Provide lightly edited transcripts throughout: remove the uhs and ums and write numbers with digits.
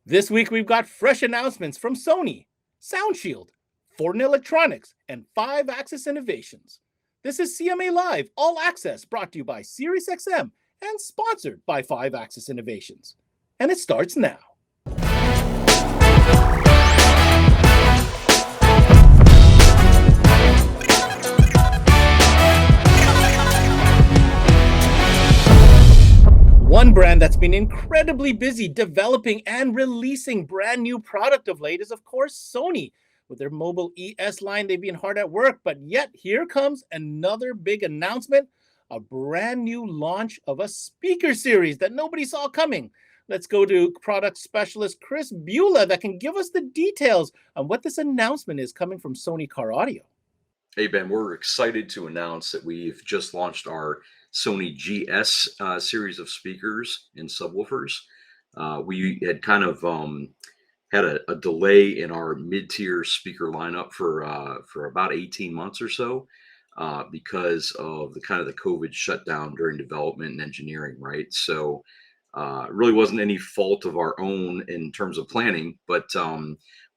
This week, we've got fresh announcements from Sony, SOUNDSHIELD, FORTIN Electronics, and 5-Axis Innovations. This is CMA Live All Access, brought to you by SiriusXM and sponsored by 5-Axis Innovations. And it starts now. One brand that's been incredibly busy developing and releasing brand new product of late is, of course, Sony. With their mobile ES line, they've been hard at work, but yet here comes another big announcement, a brand new launch of a speaker series that nobody saw coming. Let's go to product specialist Chris Beulah that can give us the details on what this announcement is coming from Sony Car Audio. Hey, Ben, we're excited to announce that we've just launched our Sony GS series of speakers and subwoofers. We had kind of had a delay in our mid-tier speaker lineup for about 18 months or so because of the COVID shutdown during development and engineering, right? So it really wasn't any fault of our own in terms of planning, but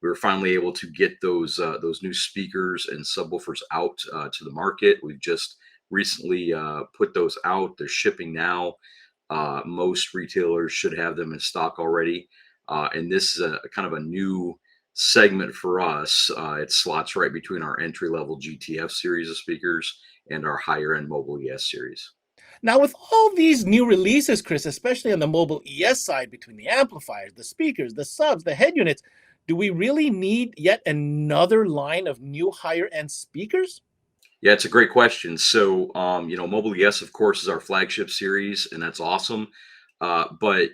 we were finally able to get those new speakers and subwoofers out to the market. We've just recently put those out. They're shipping now. Most retailers should have them in stock already. And this is a kind of a new segment for us. It slots right between our entry-level GTF series of speakers and our higher-end mobile ES series. Now, with all these new releases, Chris, especially on the mobile ES side, between the amplifiers, the speakers, the subs, the head units, do we really need yet another line of new higher-end speakers? Yeah, it's a great question. So, Mobile ES, of course, is our flagship series, and that's awesome. But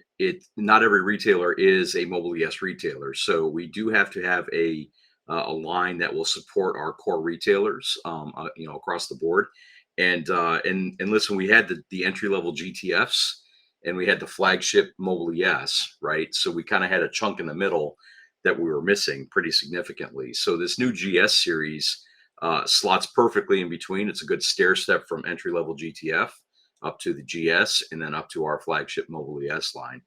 not every retailer is a Mobile ES retailer. So we do have to have a line that will support our core retailers, across the board. And listen, we had the entry level GTFs, and we had the flagship Mobile ES, right? So we kind of had a chunk in the middle that we were missing pretty significantly. So this new GS series slots perfectly in between. It's a good stair step from entry level GTF up to the GS and then up to our flagship Mobile ES line.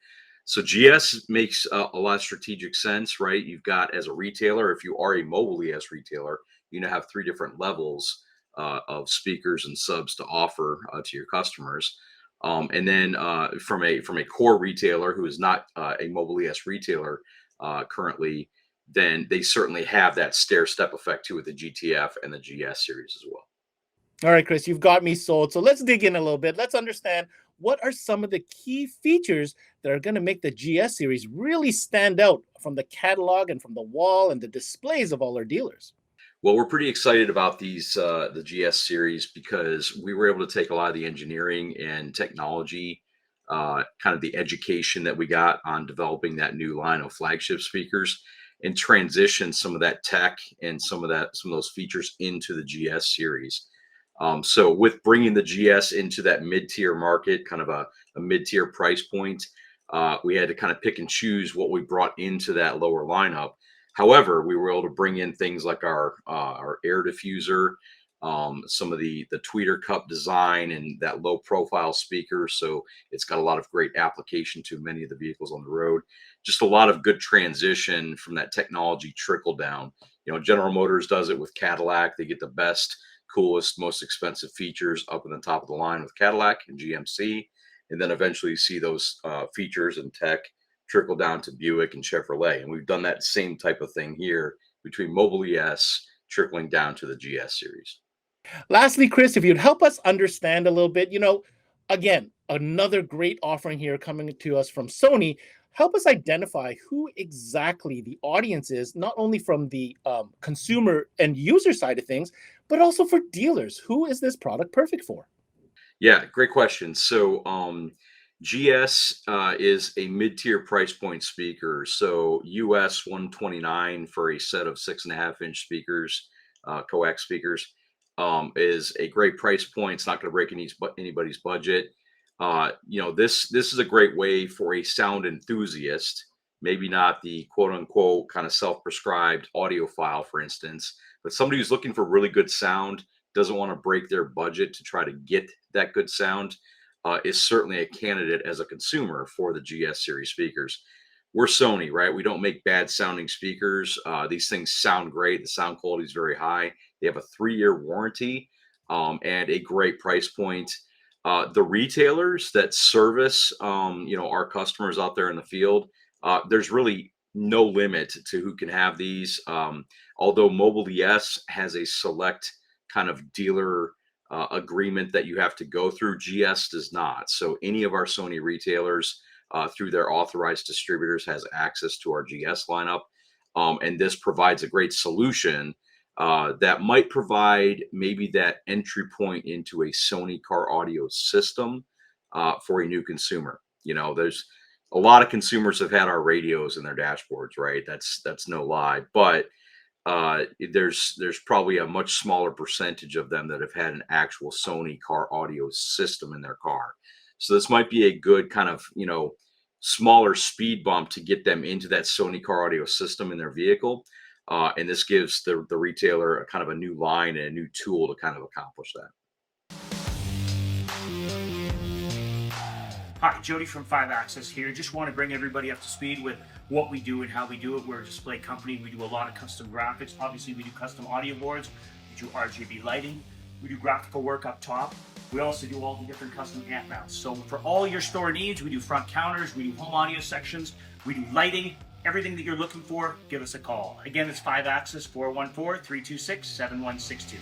So GS makes a lot of strategic sense, right? You've got, as a retailer, if you are a Mobile ES retailer, you have 3 different levels of speakers and subs to offer to your customers. And then from a core retailer who is not a Mobile ES retailer currently, then they certainly have that stair step effect too with the GTF and the GS series as well. All right, Chris, you've got me sold. So let's dig in a little bit. Let's understand what are some of the key features that are going to make the GS series really stand out from the catalog and from the wall and the displays of all our dealers. Well, we're pretty excited about these the GS series because we were able to take a lot of the engineering and technology, kind of the education that we got on developing that new line of flagship speakers, and transition some of that tech and some of those features into the GS series. So with bringing the GS into that mid-tier market, kind of a mid-tier price point, we had to kind of pick and choose what we brought into that lower lineup. However, we were able to bring in things like our air diffuser, some of the tweeter cup design, and that low profile speaker. So it's got a lot of great application to many of the vehicles on the road. Just a lot of good transition from that technology trickle down. General Motors does it with Cadillac. They get the best, coolest, most expensive features up in the top of the line with Cadillac and GMC. And then eventually you see those features and tech trickle down to Buick and Chevrolet. And we've done that same type of thing here between Mobile ES trickling down to the GS series. Lastly, Chris, if you'd help us understand a little bit, again, another great offering here coming to us from Sony. Help us identify who exactly the audience is, not only from the consumer and user side of things, but also for dealers. Who is this product perfect for? Yeah, great question. So GS is a mid-tier price point speaker. So US 129 for a set of 6.5-inch speakers, coax speakers, is a great price point. It's not going to break anybody's budget. This is a great way for a sound enthusiast, maybe not the quote unquote kind of self-prescribed audiophile, for instance, but somebody who's looking for really good sound, doesn't want to break their budget to try to get that good sound, is certainly a candidate as a consumer for the GS series speakers. we're Sony, right? We don't make bad sounding speakers. These things sound great. The sound quality is very high. They have a 3-year warranty, and a great price point. The retailers that service, our customers out there in the field, there's really no limit to who can have these. Although Mobile ES has a select kind of dealer agreement that you have to go through, GS does not. So any of our Sony retailers, through their authorized distributors, has access to our GS lineup. And this provides a great solution that might provide maybe that entry point into a Sony car audio system for a new consumer. There's a lot of consumers have had our radios in their dashboards, right? That's no lie, but there's probably a much smaller percentage of them that have had an actual Sony car audio system in their car. So this might be a good kind of smaller speed bump to get them into that Sony car audio system in their vehicle. And this gives the retailer a kind of a new line and a new tool to kind of accomplish that. Hi, Jody from 5 Access here. Just want to bring everybody up to speed with what we do and how we do it. We're a display company. We do a lot of custom graphics. Obviously, we do custom audio boards. We do RGB lighting. We do graphical work up top. We also do all the different custom amp mounts. So for all your store needs, we do front counters, we do home audio sections, we do lighting. Everything that you're looking for, give us a call. Again, it's 5 Access, 414-326-7162.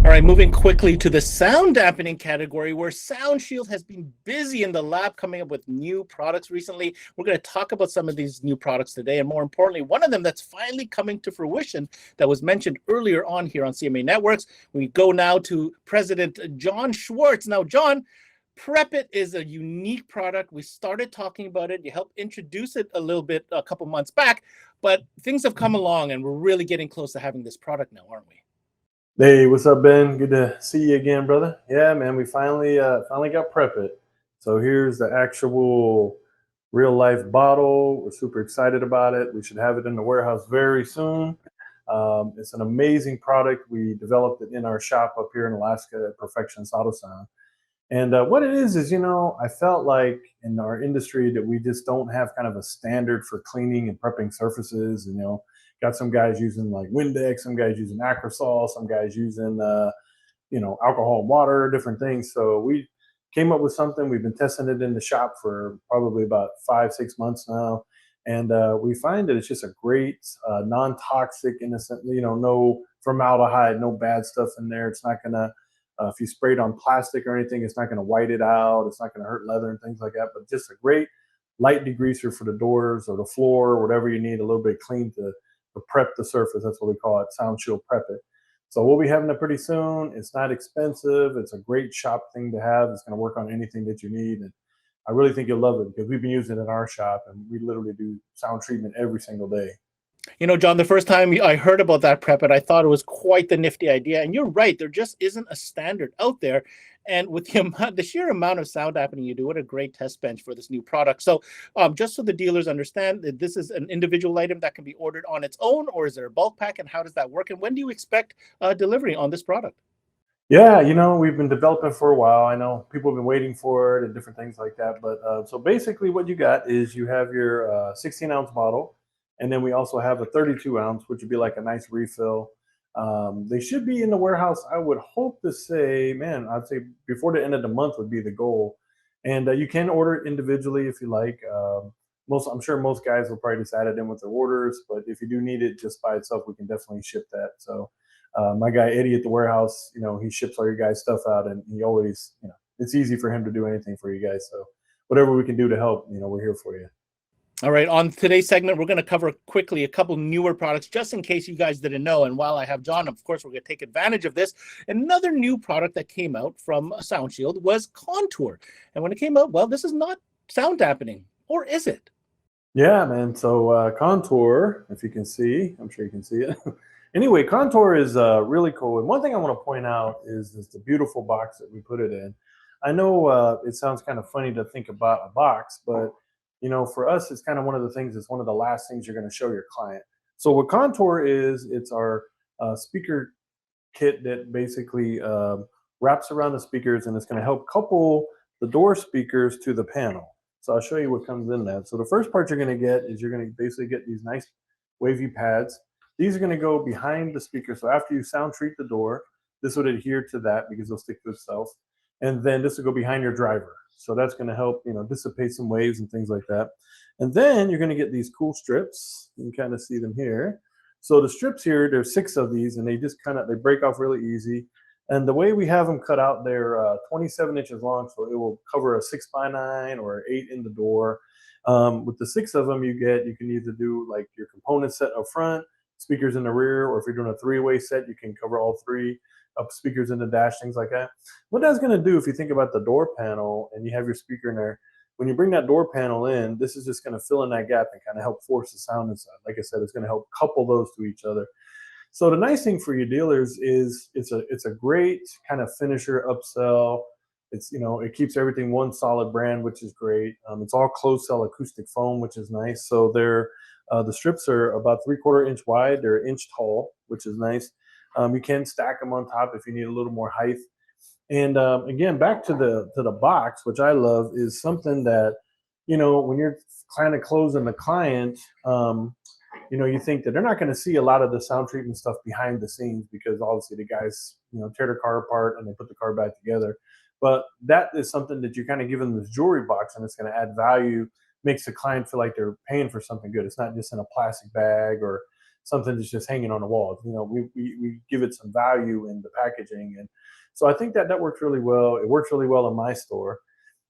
All right, moving quickly to the sound dampening category, where SoundShield has been busy in the lab coming up with new products recently. We're going to talk about some of these new products today, and more importantly, one of them that's finally coming to fruition that was mentioned earlier on here on CMA Networks. We go now to President John Schwartz. Now, John, Prep It is a unique product. We started talking about it. You helped introduce it a little bit a couple months back, but things have come along, and we're really getting close to having this product now, aren't we? Hey, what's up, Ben? Good to see you again, brother. Yeah, man, we finally got Prep It. So here's the actual real life bottle. We're super excited about it. We should have it in the warehouse very soon. It's an amazing product. We developed it in our shop up here in Alaska at Perfections Auto Sound. And what it is, I felt like in our industry that we just don't have kind of a standard for cleaning and prepping surfaces. Got some guys using like Windex, some guys using Acrosol, some guys using, alcohol and water, different things. So we came up with something. We've been testing it in the shop for probably about 5-6 months now. And we find that it's just a great non-toxic, innocent, no formaldehyde, no bad stuff in there. It's not going to, if you spray it on plastic or anything, it's not going to white it out. It's not going to hurt leather and things like that. But just a great light degreaser for the doors or the floor, or whatever you need a little bit clean to prep the surface. That's what we call it, SoundShield Prep It. So we'll be having it pretty soon. It's not expensive. It's a great shop thing to have. It's going to work on anything that you need. And I really think you'll love it because we've been using it in our shop, and we literally do sound treatment every single day. John, the first time I heard about that Prep It, I thought it was quite the nifty idea. And you're right, there just isn't a standard out there. And with the sheer amount of sound dampening you do, what a great test bench for this new product. So just so the dealers understand that this is an individual item that can be ordered on its own, or is there a bulk pack, and how does that work? And when do you expect delivery on this product? Yeah, we've been developing for a while. I know people have been waiting for it and different things like that. But so basically what you got is you have your 16-ounce bottle, and then we also have a 32-ounce, which would be like a nice refill. They should be in the warehouse. I would hope to say, I'd say before the end of the month would be the goal. And you can order it individually if you like. I'm sure most guys will probably just add it in with their orders, but if you do need it just by itself, we can definitely ship that. So my guy Eddie at the warehouse, he ships all your guys' stuff out, and he always, it's easy for him to do anything for you guys. So whatever we can do to help, we're here for you. All right, on today's segment, we're going to cover quickly a couple newer products, just in case you guys didn't know. And while I have John, of course, we're going to take advantage of this. Another new product that came out from SoundShield was Contour. And when it came out, well, this is not sound dampening, or is it? Yeah, man. So Contour, if you can see, I'm sure you can see it. Anyway, Contour is really cool. And one thing I want to point out is the beautiful box that we put it in. I know it sounds kind of funny to think about a box, but for us, it's kind of one of the things, it's one of the last things you're going to show your client. So what Contour is, it's our speaker kit that basically wraps around the speakers, and it's going to help couple the door speakers to the panel. So I'll show you what comes in that. So the first part you're going to get is you're going to basically get these nice wavy pads. These are going to go behind the speaker. So after you sound treat the door, this would adhere to that because it'll stick to itself. And then this will go behind your driver. So that's going to help, dissipate some waves and things like that. And then you're going to get these cool strips. You can kind of see them here. So the strips here, there's 6 of these, and they just they break off really easy. And the way we have them cut out, they're 27 inches long, so it will cover a 6x9 or 8 in the door. With the 6 of them you can either do like your component set up front, speakers in the rear, or if you're doing a 3-way set, you can cover all 3 speakers in the dash, things like that. What that's going to do, if you think about the door panel and you have your speaker in there, when you bring that door panel in, this is just going to fill in that gap and kind of help force the sound inside. Like I said, it's going to help couple those to each other. So the nice thing for your dealers is it's a great kind of finisher upsell. It's it keeps everything one solid brand, which is great. It's all closed cell acoustic foam, which is nice. So they're the strips are about 3/4 inch wide. They're 1 inch tall, which is nice. You can stack them on top if you need a little more height. And again, back to the box, which I love, is something that when you're kind of closing the client, you think that they're not going to see a lot of the sound treatment stuff behind the scenes because obviously the guys tear the car apart and they put the car back together. But that is something that you're kind of giving this jewelry box, and it's going to add value, makes the client feel like they're paying for something good. It's not just in a plastic bag or something that's just hanging on the wall. We give it some value in the packaging, and so I think that works really well. It works really well in my store.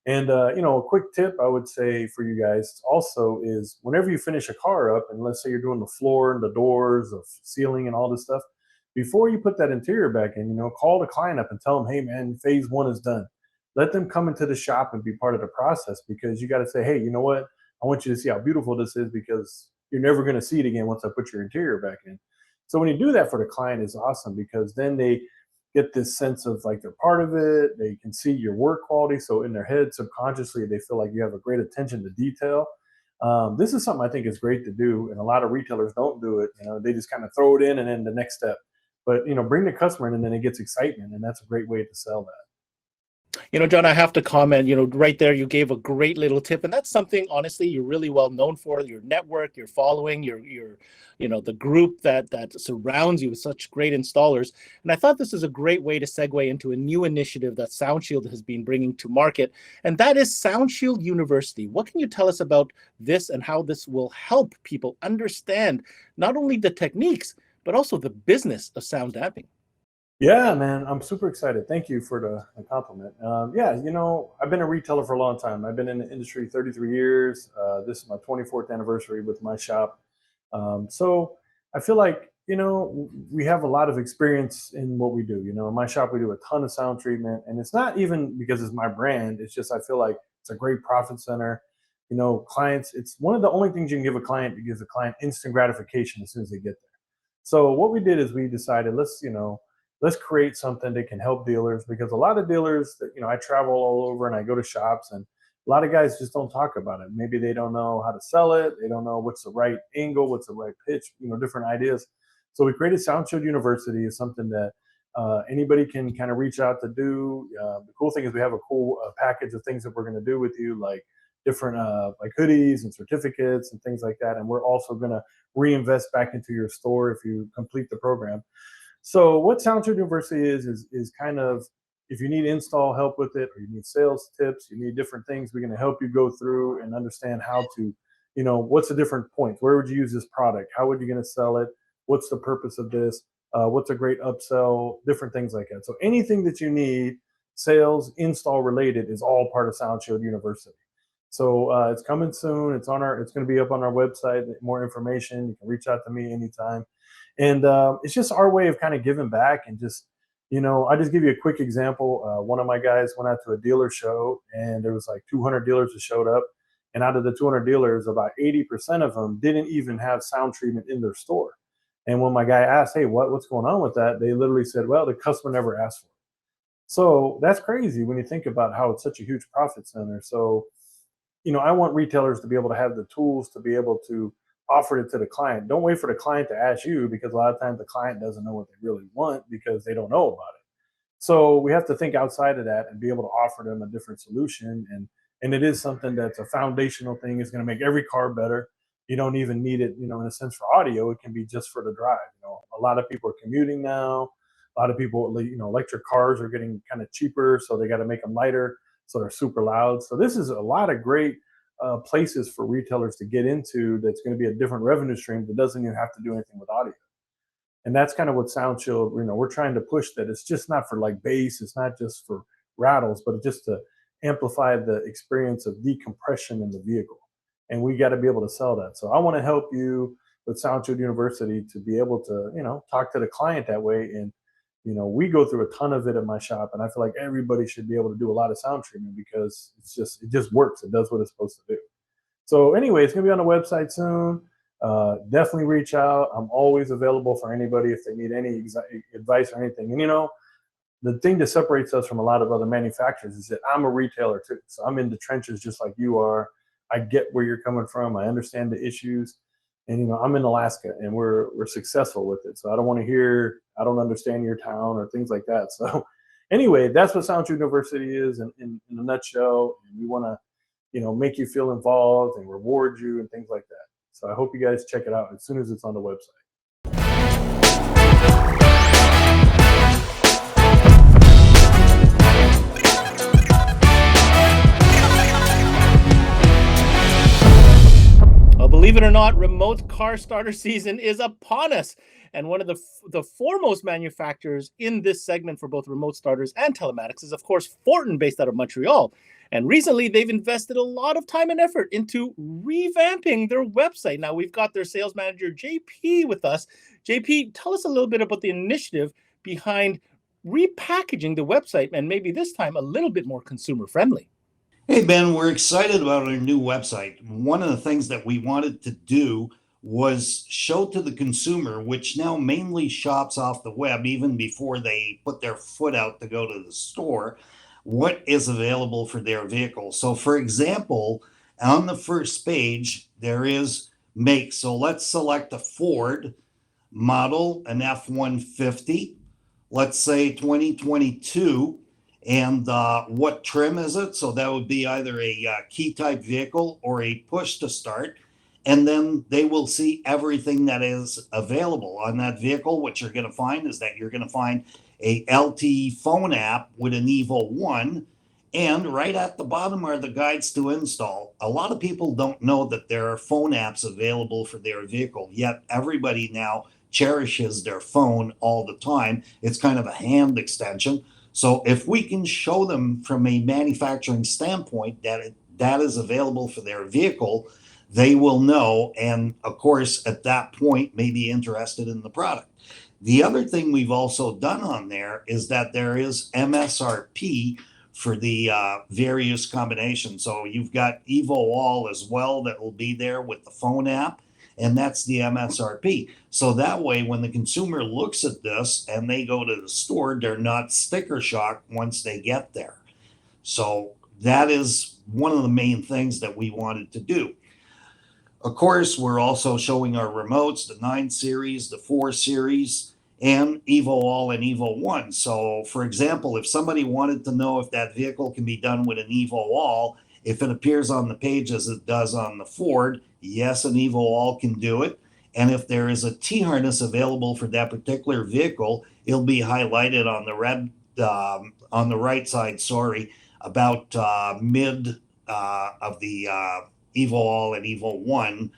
And a quick tip I would say for you guys also is whenever you finish a car up, and let's say you're doing the floor and the doors, the ceiling and all this stuff, before you put that interior back in, call the client up and tell them, hey man, phase 1 is done. Let them come into the shop and be part of the process, because you got to say, hey, you know what? I want you to see how beautiful this is, because you're never going to see it again once I put your interior back in. So when you do that for the client, it's awesome, because then they get this sense of like they're part of it. They can see your work quality. So in their head, subconsciously, they feel like you have a great attention to detail. This is something I think is great to do, and a lot of retailers don't do it. They just kind of throw it in and then the next step. But bring the customer in, and then it gets excitement, and that's a great way to sell that. John, I have to comment, right there, you gave a great little tip, and that's something, honestly, you're really well known for, your network, your following, your the group that surrounds you with such great installers. And I thought this is a great way to segue into a new initiative that SoundShield has been bringing to market, and that is SoundShield University. What can you tell us about this and how this will help people understand not only the techniques, but also the business of sound damping? Yeah, man, I'm super excited. Thank you for the compliment. Yeah, I've been a retailer for a long time. I've been in the industry 33 years. This is my 24th anniversary with my shop. So I feel like, we have a lot of experience in what we do. In my shop, we do a ton of sound treatment, and it's not even because it's my brand. It's just I feel like it's a great profit center. Clients, it's one of the only things you can give a client. It gives a client instant gratification as soon as they get there. So what we did is we decided, let's create something that can help dealers, because a lot of dealers that, I travel all over and I go to shops, and a lot of guys just don't talk about it. Maybe they don't know how to sell it. They don't know what's the right angle, what's the right pitch, different ideas. So we created SoundShield University is something that anybody can kind of reach out to do. The cool thing is we have a cool package of things that we're going to do with you, like different like hoodies and certificates and things like that. And we're also going to reinvest back into your store if you complete the program. So what SoundShield University is kind of, if you need install help with it, or you need sales tips, you need different things, we're going to help you go through and understand how to, what's the different points? Where would you use this product? How would you going to sell it? What's the purpose of this? What's a great upsell? Different things like that. So anything that you need, sales, install related, is all part of SoundShield University. So it's coming soon. It's going to be up on our website. More information. You can reach out to me anytime. And it's just our way of kind of giving back, and just, I just give you a quick example. One of my guys went out to a dealer show, and there was like 200 dealers that showed up. And out of the 200 dealers, about 80% of them didn't even have sound treatment in their store. And when my guy asked, hey, what's going on with that? They literally said, well, the customer never asked for it. So that's crazy when you think about how it's such a huge profit center. So I want retailers to be able to have the tools to be able to offer it to the client. Don't wait for the client to ask you, because a lot of times the client doesn't know what they really want because they don't know about it. So we have to think outside of that and be able to offer them a different solution. And it is something that's a foundational thing. It's going to make every car better. You don't even need it, in a sense, for audio. It can be just for the drive. A lot of people are commuting now. A lot of people, electric cars are getting kind of cheaper, so they got to make them lighter, so they're super loud. So this is a lot of great places for retailers to get into. That's going to be a different revenue stream that doesn't even have to do anything with audio. And that's kind of what SoundShield, we're trying to push, that it's just not for like bass, it's not just for rattles, but it's just to amplify the experience of decompression in the vehicle. And we got to be able to sell that. So I want to help you with SoundShield University to be able to, talk to the client that way. And, we go through a ton of it at my shop, and I feel like everybody should be able to do a lot of sound treatment, because it just works. It does what it's supposed to do. So anyway, it's going to be on the website soon. Definitely reach out. I'm always available for anybody if they need any advice or anything. And the thing that separates us from a lot of other manufacturers is that I'm a retailer too. So I'm in the trenches just like you are. I get where you're coming from. I understand the issues. And I'm in Alaska, and we're successful with it. So I don't want to hear I don't understand your town or things like that. So anyway, that's what SoundShield University is in a nutshell. And we want to make you feel involved and reward you and things like that. So I hope you guys check it out as soon as it's on the website. Well, believe it or not, remote car starter season is upon us. And one of the foremost manufacturers in this segment for both remote starters and telematics is, of course, FORTIN, based out of Montreal. And recently, they've invested a lot of time and effort into revamping their website. Now, we've got their sales manager, JP, with us. JP, tell us a little bit about the initiative behind repackaging the website, and maybe this time a little bit more consumer-friendly. Hey, Ben, we're excited about our new website. One of the things that we wanted to do was show to the consumer, which now mainly shops off the web, even before they put their foot out to go to the store, what is available for their vehicle. So, for example, on the first page, there is make. So let's select a Ford model, an F-150, let's say 2022. And what trim is it? So that would be either a key type vehicle or a push to start. And then they will see everything that is available on that vehicle. What you're going to find is that you're going to find a LTE phone app with an Evo 1. And right at the bottom are the guides to install. A lot of people don't know that there are phone apps available for their vehicle, yet everybody now cherishes their phone all the time. It's kind of a hand extension. So if we can show them from a manufacturing standpoint that that is available for their vehicle, they will know. And of course, at that point, may be interested in the product. The other thing we've also done on there is that there is MSRP for the various combinations. So you've got Evo All as well that will be there with the phone app. And that's the MSRP. So that way, when the consumer looks at this and they go to the store, they're not sticker shock once they get there. So that is one of the main things that we wanted to do. Of course, we're also showing our remotes, the 9 series, the 4 series, and Evo All and Evo 1. So, for example, if somebody wanted to know if that vehicle can be done with an Evo All, if it appears on the page as it does on the Ford, yes, an Evo All can do it. And if there is a T-harness available for that particular vehicle, it'll be highlighted on the red, on the right side, about mid of the Evo All and Evo 1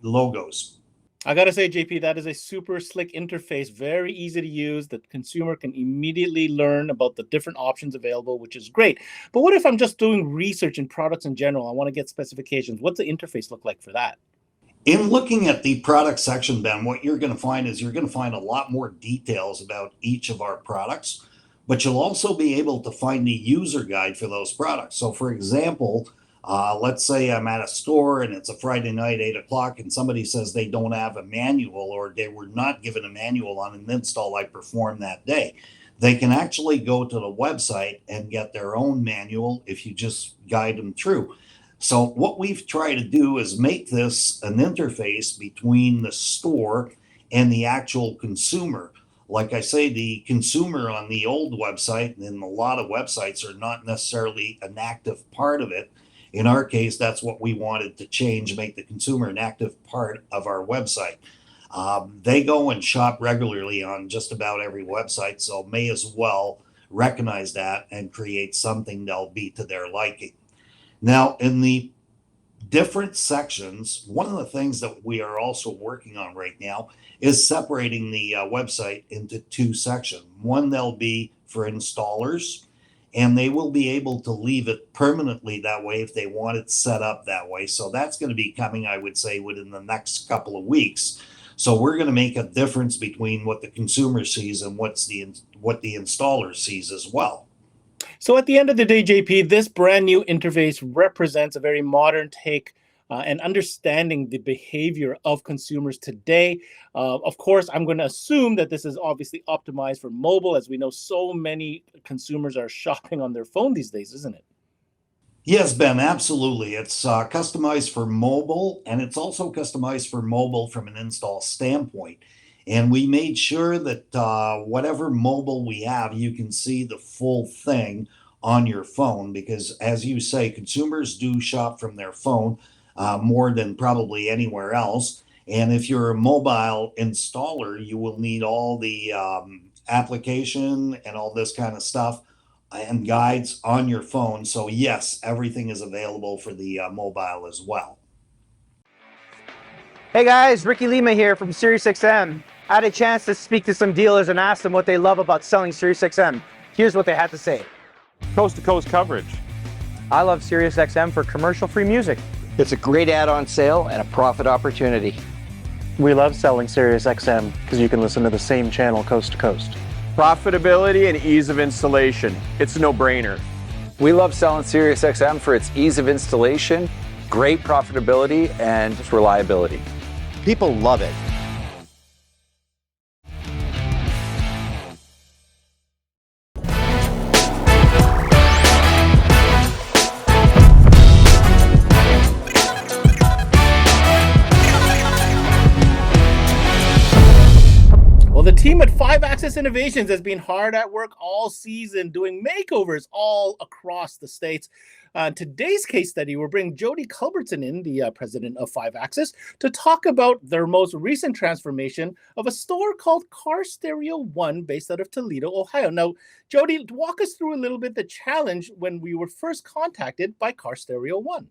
logos. I got to say, JP, that is a super slick interface, very easy to use. The consumer can immediately learn about the different options available, which is great. But what if I'm just doing research in products in general? I want to get specifications. What's the interface look like for that? In looking at the product section, Ben, what you're going to find is you're going to find a lot more details about each of our products, but you'll also be able to find the user guide for those products. So, for example, let's say I'm at a store and it's a Friday night, 8 o'clock, and somebody says they don't have a manual or they were not given a manual on an install I performed that day. They can actually go to the website and get their own manual if you just guide them through. So what we've tried to do is make this an interface between the store and the actual consumer. Like I say, the consumer on the old website and a lot of websites are not necessarily an active part of it. In our case, that's what we wanted to change, make the consumer an active part of our website. They go and shop regularly on just about every website, so may as well recognize that and create something that'll be to their liking. Now, in the different sections, one of the things that we are also working on right now is separating the website into two sections. One, they'll be for installers, and they will be able to leave it permanently that way if they want it set up that way. So that's going to be coming, I would say, within the next couple of weeks. So we're going to make a difference between what the consumer sees and what the installer sees as well. So at the end of the day, JP, this brand new interface represents a very modern take and understanding the behavior of consumers today. Of course, I'm going to assume that this is obviously optimized for mobile, as we know so many consumers are shopping on their phone these days, isn't it? Yes, Ben, absolutely. It's customized for mobile, and it's also customized for mobile from an install standpoint. And we made sure that whatever mobile we have, you can see the full thing on your phone because, as you say, consumers do shop from their phone more than probably anywhere else. And if you're a mobile installer, you will need all the application and all this kind of stuff and guides on your phone. So yes, everything is available for the mobile as well. Hey guys, Ricky Lima here from SiriusXM. I had a chance to speak to some dealers and ask them what they love about selling SiriusXM. Here's what they had to say. Coast-to-coast coverage. I love SiriusXM for commercial-free music. It's a great add-on sale and a profit opportunity. We love selling SiriusXM because you can listen to the same channel coast to coast. Profitability and ease of installation. It's a no-brainer. We love selling SiriusXM for its ease of installation, great profitability, and reliability. People love it. The team at 5-Access Innovations has been hard at work all season doing makeovers all across the states. Today's case study, we'll bring Jody Culbertson in, the president of 5-Access, to talk about their most recent transformation of a store called Car Stereo One based out of Toledo, Ohio. Now, Jody, walk us through a little bit the challenge when we were first contacted by Car Stereo One.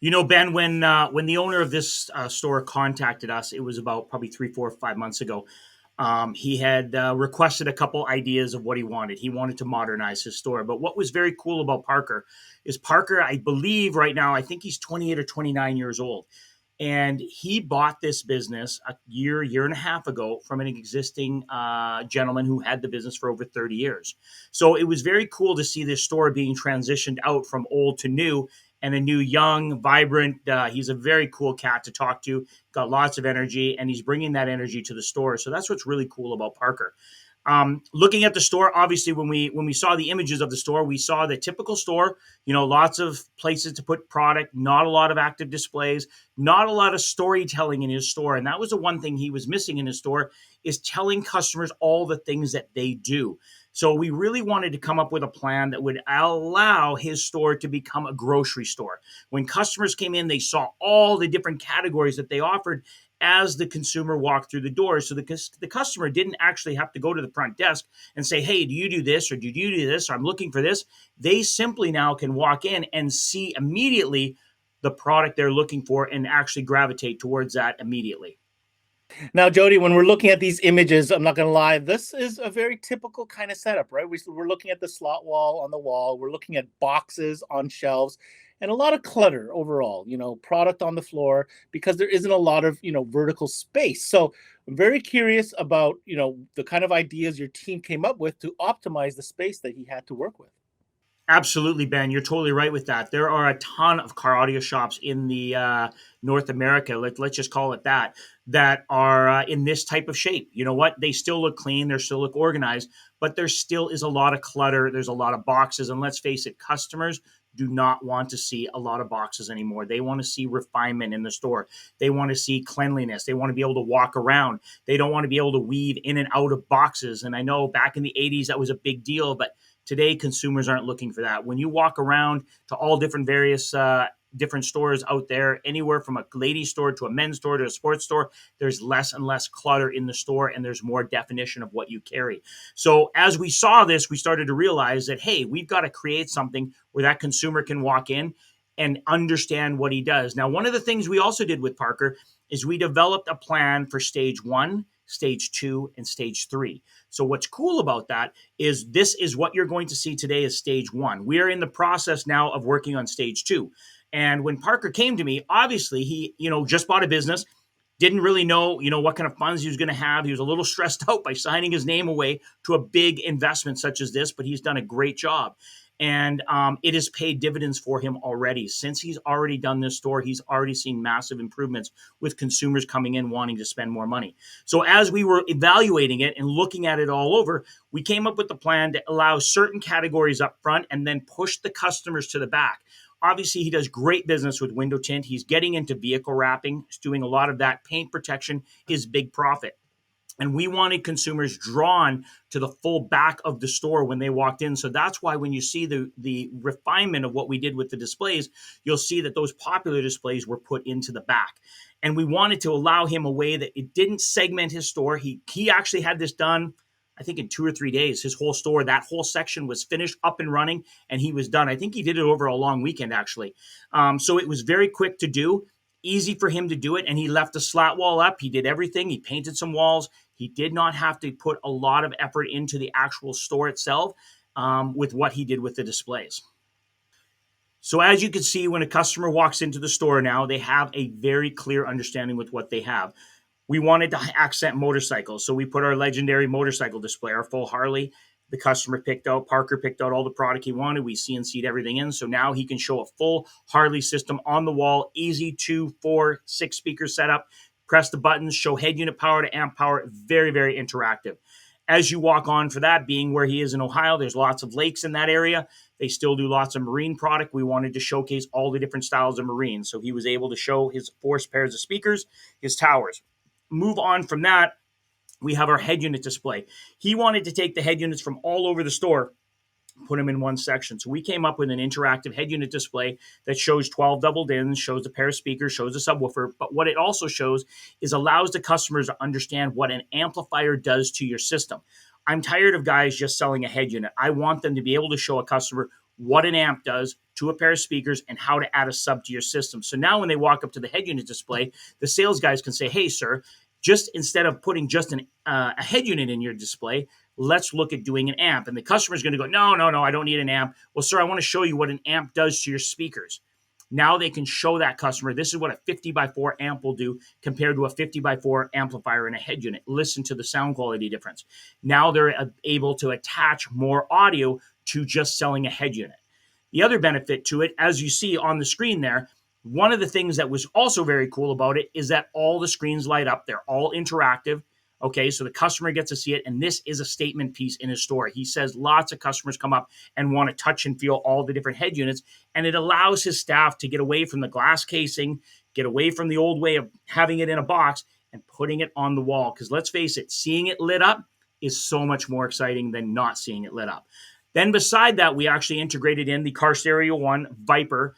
You know, Ben, when the owner of this store contacted us, it was about probably 3, 4, 5 months ago. He had requested a couple ideas of what he wanted. He wanted to modernize his store. But what was very cool about Parker is Parker, I believe right now, I think he's 28 or 29 years old. And he bought this business a year and a half ago from an existing gentleman who had the business for over 30 years. So it was very cool to see this store being transitioned out from old to new, and a new, young, vibrant, he's a very cool cat to talk to, got lots of energy, and he's bringing that energy to the store. So that's what's really cool about Parker. Looking at the store, obviously, when we saw the images of the store, we saw the typical store, you know, lots of places to put product, not a lot of active displays, not a lot of storytelling in his store. And that was the one thing he was missing in his store, is telling customers all the things that they do. So we really wanted to come up with a plan that would allow his store to become a grocery store. When customers came in, they saw all the different categories that they offered as the consumer walked through the door. So the customer didn't actually have to go to the front desk and say, hey, do you do this? Or do you do this? I'm looking for this. They simply now can walk in and see immediately the product they're looking for and actually gravitate towards that immediately. Now, Jody, when we're looking at these images, I'm not going to lie, this is a very typical kind of setup, right? We're looking at the slot wall on the wall. We're looking at boxes on shelves and a lot of clutter overall, you know, product on the floor because there isn't a lot of, you know, vertical space. So I'm very curious about, you know, the kind of ideas your team came up with to optimize the space that he had to work with. Absolutely, Ben. You're totally right with that. There are a ton of car audio shops in the North America, let's just call it that are in this type of shape. You know what? They still look clean. They still look organized, but there still is a lot of clutter. There's a lot of boxes. And let's face it, customers do not want to see a lot of boxes anymore. They want to see refinement in the store. They want to see cleanliness. They want to be able to walk around. They don't want to be able to weave in and out of boxes. And I know back in the 80s that was a big deal, but today consumers aren't looking for that. When you walk around to all different various different stores out there, anywhere from a ladies store to a men's store to a sports store, there's less and less clutter in the store, and there's more definition of what you carry. So as we saw this, we started to realize that, hey, we've got to create something where that consumer can walk in and understand what he does. Now, one of the things we also did with Parker is we developed a plan for stage 1, stage 2, and stage 3. So what's cool about that is this is what you're going to see today as stage 1. We are in the process now of working on stage 2. And when Parker came to me, obviously he, just bought a business, didn't really know, what kind of funds he was going to have. He was a little stressed out by signing his name away to a big investment such as this, but he's done a great job. And it has paid dividends for him already. Since he's already done this store, he's already seen massive improvements with consumers coming in wanting to spend more money. So as we were evaluating it and looking at it all over, we came up with the plan to allow certain categories up front and then push the customers to the back. Obviously, he does great business with window tint. He's getting into vehicle wrapping. He's doing a lot of that. Paint protection is big profit. And we wanted consumers drawn to the full back of the store when they walked in. So that's why when you see the refinement of what we did with the displays, you'll see that those popular displays were put into the back. And we wanted to allow him a way that it didn't segment his store. He actually had this done, I think, in 2 or 3 days. His whole store, that whole section was finished, up and running, and he was done. I think he did it over a long weekend, actually. So it was very quick to do, easy for him to do it, and he left the slat wall up. He did everything. He painted some walls. He did not have to put a lot of effort into the actual store itself with what he did with the displays. So as you can see, when a customer walks into the store now, they have a very clear understanding with what they have. We wanted to accent motorcycles, so we put our legendary motorcycle display, our full Harley. The customer Parker picked out all the product he wanted. We CNC'd everything in, so now he can show a full Harley system on the wall, easy 2, 4, 6 speaker setup. Press the buttons, show head unit power to amp power, very, very interactive. As you walk on for that, being where he is in Ohio, there's lots of lakes in that area. They still do lots of marine product. We wanted to showcase all the different styles of marine, so he was able to show his 4 pairs of speakers, his towers. Move on from that, we have our head unit display. He wanted to take the head units from all over the store, put them in one section. So we came up with an interactive head unit display that shows 12 doubled ins, shows a pair of speakers, shows a subwoofer. But what it also shows is allows the customers to understand what an amplifier does to your system. I'm tired of guys just selling a head unit. I want them to be able to show a customer what an amp does to a pair of speakers and how to add a sub to your system. So now when they walk up to the head unit display, the sales guys can say, hey, sir, just instead of putting just a head unit in your display, let's look at doing an amp. And the customer's going to go, no, I don't need an amp. Well, sir, I want to show you what an amp does to your speakers. Now they can show that customer, this is what a 50x4 amp will do compared to a 50x4 amplifier in a head unit. Listen to the sound quality difference. Now they're able to attach more audio to just selling a head unit. The other benefit to it, as you see on the screen there, one of the things that was also very cool about it is that all the screens light up. They're all interactive. Okay, so the customer gets to see it, and this is a statement piece in his store. He says lots of customers come up and want to touch and feel all the different head units, and it allows his staff to get away from the glass casing, get away from the old way of having it in a box and putting it on the wall. Because let's face it, seeing it lit up is so much more exciting than not seeing it lit up. Then beside that, we actually integrated in the Car Stereo One Viper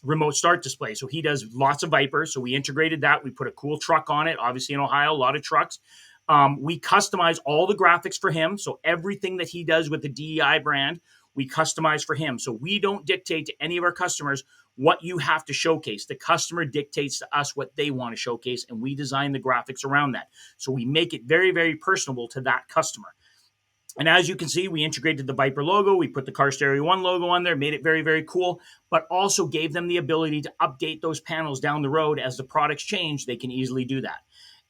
remote start display. So he does lots of Viper. So we integrated that. We put a cool truck on it. Obviously in Ohio, a lot of trucks. We customize all the graphics for him. So everything that he does with the DEI brand, we customize for him. So we don't dictate to any of our customers what you have to showcase. The customer dictates to us what they want to showcase, and we design the graphics around that. So we make it very, very personable to that customer. And as you can see, we integrated the Viper logo. We put the Car Stereo One logo on there, made it very, very cool, but also gave them the ability to update those panels down the road as the products change. They can easily do that.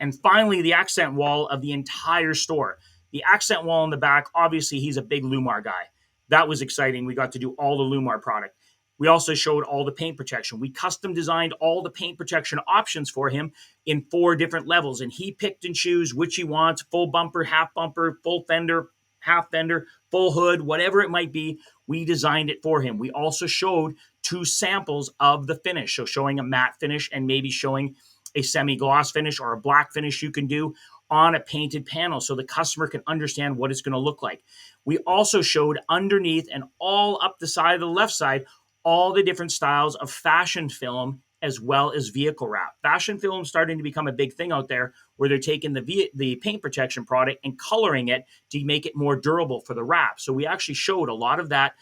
And finally, the accent wall of the entire store. The accent wall in the back, obviously, he's a big Lumar guy. That was exciting. We got to do all the Lumar product. We also showed all the paint protection. We custom designed all the paint protection options for him in 4 different levels, and he picked and chose which he wants: full bumper, half bumper, full fender, half fender, full hood, whatever it might be, we designed it for him. We also showed 2 samples of the finish, so showing a matte finish and maybe showing a semi-gloss finish or a black finish you can do on a painted panel so the customer can understand what it's going to look like. We also showed underneath and all up the side of the left side all the different styles of fashion film as well as vehicle wrap. Fashion film is starting to become a big thing out there where they're taking the paint protection product and coloring it to make it more durable for the wrap. So we actually showed a lot of that.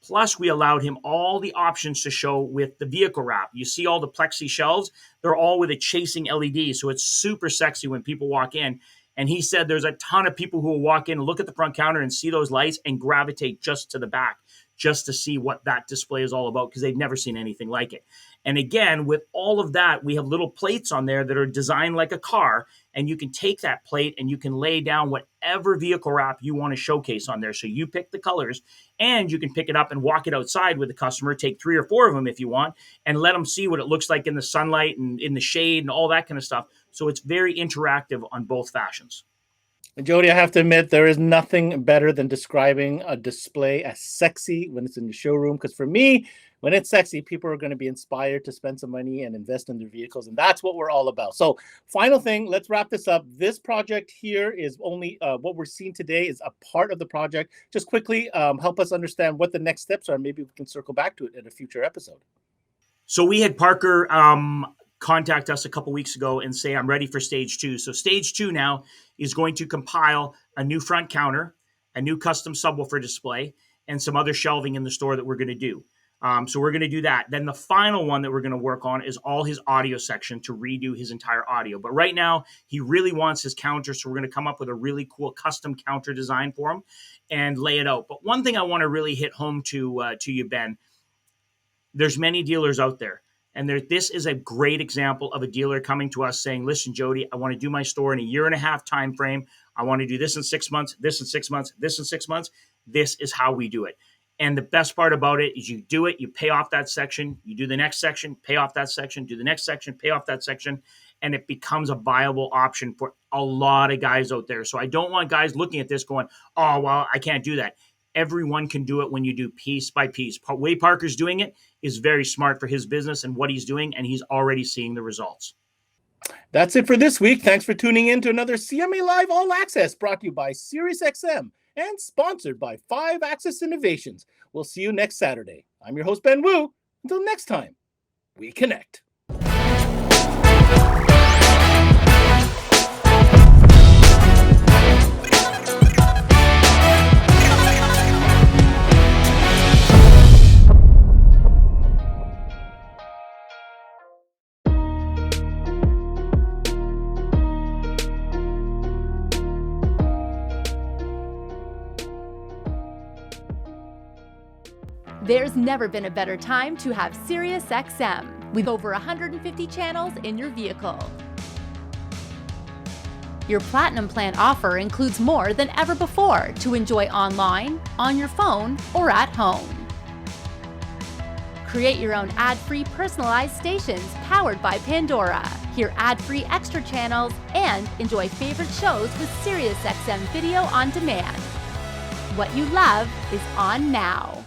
Plus, we allowed him all the options to show with the vehicle wrap. You see all the plexi shelves, they're all with a chasing LED. So it's super sexy when people walk in. And he said there's a ton of people who will walk in and look at the front counter and see those lights and gravitate just to the back, just to see what that display is all about because they've never seen anything like it. And again, with all of that, we have little plates on there that are designed like a car, and you can take that plate and you can lay down whatever vehicle wrap you want to showcase on there. So you pick the colors, and you can pick it up and walk it outside with the customer, take 3 or 4 of them if you want, and let them see what it looks like in the sunlight and in the shade and all that kind of stuff. So it's very interactive on both fashions. Jody, I have to admit, there is nothing better than describing a display as sexy when it's in the showroom. Because for me, when it's sexy, people are going to be inspired to spend some money and invest in their vehicles. And that's what we're all about. So final thing, let's wrap this up. This project here is only what we're seeing today is a part of the project. Just quickly help us understand what the next steps are. Maybe we can circle back to it in a future episode. So we had Parker contact us a couple weeks ago and say, I'm ready for stage 2. So stage 2 now is going to compile a new front counter, a new custom subwoofer display, and some other shelving in the store that we're going to do. So we're going to do that. Then the final one that we're going to work on is all his audio section to redo his entire audio. But right now, he really wants his counter, so we're going to come up with a really cool custom counter design for him and lay it out. But one thing I want to really hit home to you, Ben, there's many dealers out there. And this is a great example of a dealer coming to us saying, listen, Jody, I want to do my store in a 1.5-year time frame. I want to do this in 6 months, this in 6 months, this in 6 months. This is how we do it. And the best part about it is you do it, you pay off that section, you do the next section, pay off that section, do the next section, pay off that section, and it becomes a viable option for a lot of guys out there. So I don't want guys looking at this going, oh, well, I can't do that. Everyone can do it when you do piece by piece. The way Parker's doing it is very smart for his business and what he's doing, and he's already seeing the results. That's it for this week. Thanks for tuning in to another CMA Live All Access brought to you by SiriusXM and sponsored by 5 Access Innovations. We'll see you next Saturday. I'm your host, Ben Wu. Until next time, we connect. There's never been a better time to have SiriusXM with over 150 channels in your vehicle. Your Platinum Plan offer includes more than ever before to enjoy online, on your phone, or at home. Create your own ad-free personalized stations powered by Pandora. Hear ad-free extra channels and enjoy favorite shows with SiriusXM Video on Demand. What you love is on now.